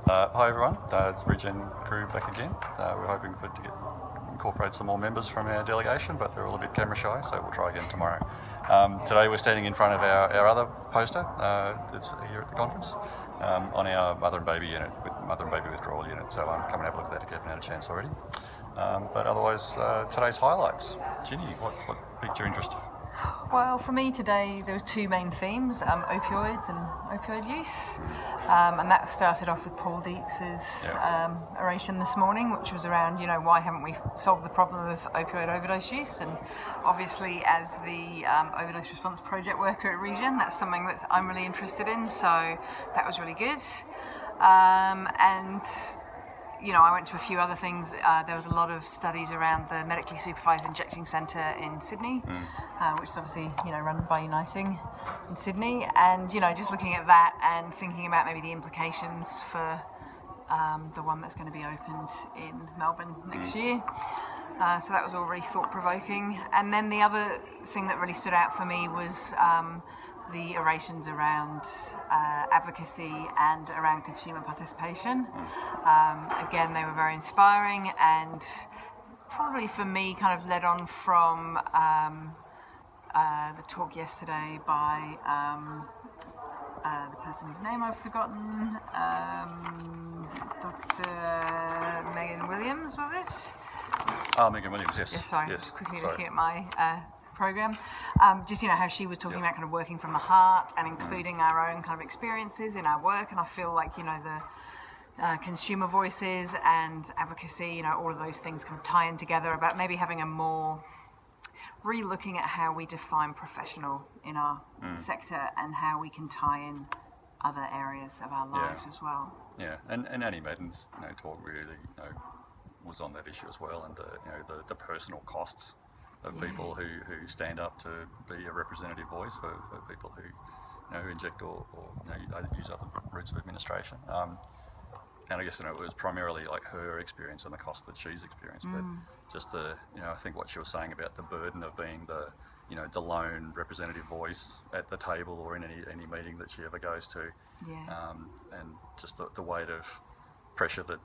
Hi everyone, it's Regen crew back again. We're hoping to incorporate some more members from our delegation, but they're all a bit camera shy, so we'll try again tomorrow. Today we're standing in front of our other poster that's here at the conference on our mother and baby unit, mother and baby withdrawal unit. So come and have a look at that if you haven't had a chance already. But otherwise, today's highlights. Ginny, what piqued your interest? Well, for me today, there were two main themes, opioids and opioid use. And that started off with Paul Dietz's oration this morning, which was around, why haven't we solved the problem of opioid overdose use? And obviously, as the overdose response project worker at Regen, that's something that I'm really interested in. So that was really good. I went to a few other things. There was a lot of studies around the medically supervised injecting centre in Sydney, which is obviously, run by Uniting in Sydney. And, just looking at that and thinking about maybe the implications for the one that's going to be opened in Melbourne next year. So that was all really thought-provoking. And then the other thing that really stood out for me was the orations around advocacy and around consumer participation. Again, they were very inspiring and probably for me kind of led on from the talk yesterday by the person whose name I've forgotten, Dr. Megan Williams, was it? Oh, Megan Williams, yes. Yes, sorry, yes. Just quickly looking at my program. Just how she was talking about kind of working from the heart and including our own kind of experiences in our work, and I feel like the consumer voices and advocacy, all of those things kind of tie in together about maybe having a more re-looking at how we define professional in our sector and how we can tie in other areas of our lives as well. Yeah, and Annie Madden's talk really was on that issue as well, and the personal costs of people who stand up to be a representative voice for people who inject or use other routes of administration. And I guess it was primarily like her experience and the cost that she's experienced, but just I think what she was saying about the burden of being the lone representative voice at the table or in any meeting that she ever goes to, and just the weight of pressure that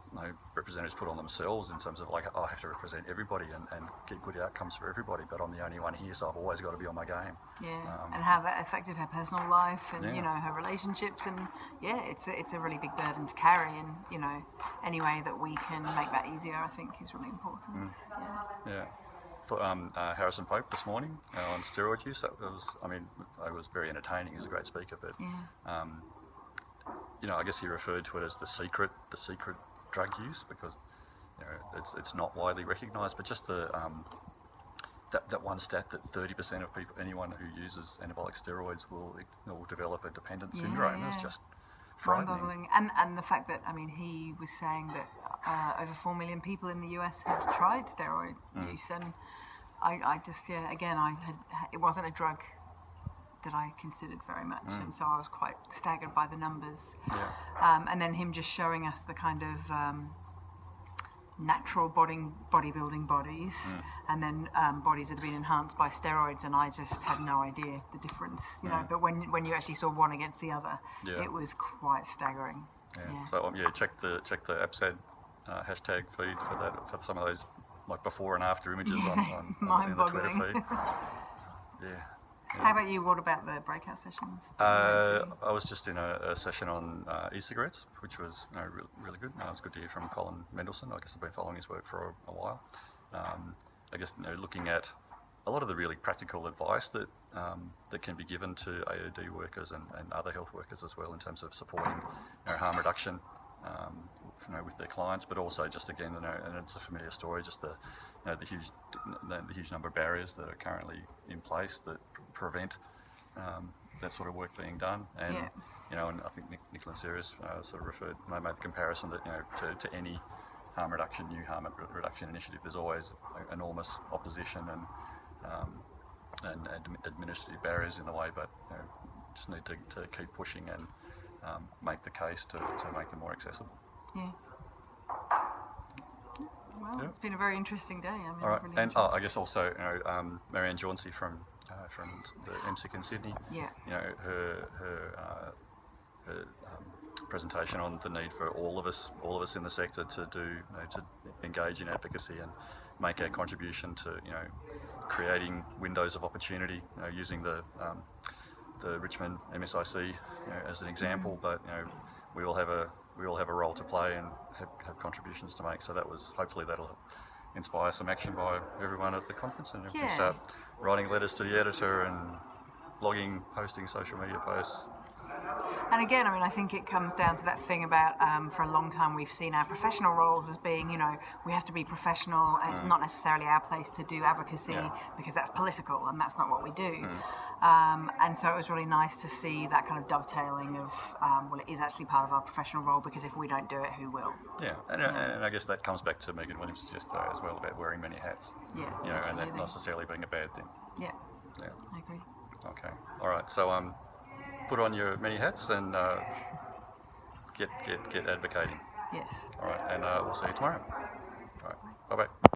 representatives put on themselves in terms of I have to represent everybody and get good outcomes for everybody, but I'm the only one here, so I've always got to be on my game. And how that affected her personal life and her relationships, and it's a really big burden to carry, and any way that we can make that easier I think is really important. Thought Harrison Pope this morning on steroid use, it was very entertaining. He was a great speaker, but I guess he referred to it as the secret drug use because it's not widely recognised. But just that one stat that 30% of anyone who uses anabolic steroids will develop a dependent syndrome is just frightening. Mind-boggling. And the fact that he was saying that over 4 million people in the US had tried steroid use, and I just it wasn't a drug that I considered very much, and so I was quite staggered by the numbers. And then him just showing us the kind of natural bodybuilding bodies, and then bodies that have been enhanced by steroids, and I just had no idea the difference, But when you actually saw one against the other, it was quite staggering. So check the APSAD hashtag feed for that, for some of those before and after images on in the Twitter feed. How about you? What about the breakout sessions? I was just in a session on e-cigarettes, which was really good. It was good to hear from Colin Mendelsohn. I guess I've been following his work for a while. I guess looking at a lot of the really practical advice that can be given to AOD workers and other health workers as well in terms of supporting harm reduction with their clients, but also just again, and it's a familiar story, just the huge number of barriers that are currently in place that prevent that sort of work being done. And and I think Nicola Sirius sort of made the comparison that to any new harm reduction initiative, there's always enormous opposition and administrative barriers in the way, but just need to keep pushing and make the case to make them more accessible. Well, it's been a very interesting day. All right, really and I guess also Marianne Jauncey from the MSIC in Sydney. Her presentation on the need for all of us in the sector to to engage in advocacy and make our contribution to creating windows of opportunity, using the Richmond MSIC as an example, but we all have a role to play and have contributions to make. So hopefully that'll inspire some action by everyone at the conference, and we can start writing letters to the editor and blogging, posting social media posts. And again, I think it comes down to that thing about, for a long time we've seen our professional roles as being, we have to be professional, and it's not necessarily our place to do advocacy because that's political and that's not what we do. And so it was really nice to see that kind of dovetailing of, it is actually part of our professional role, because if we don't do it, who will? Yeah, and I guess that comes back to Megan Williams' yesterday as well, about wearing many hats. Yeah, and that not necessarily being a bad thing. Yeah, I agree. Okay, all right. So put on your many hats and get advocating. Yes. All right, and we'll see you tomorrow. All right, bye bye.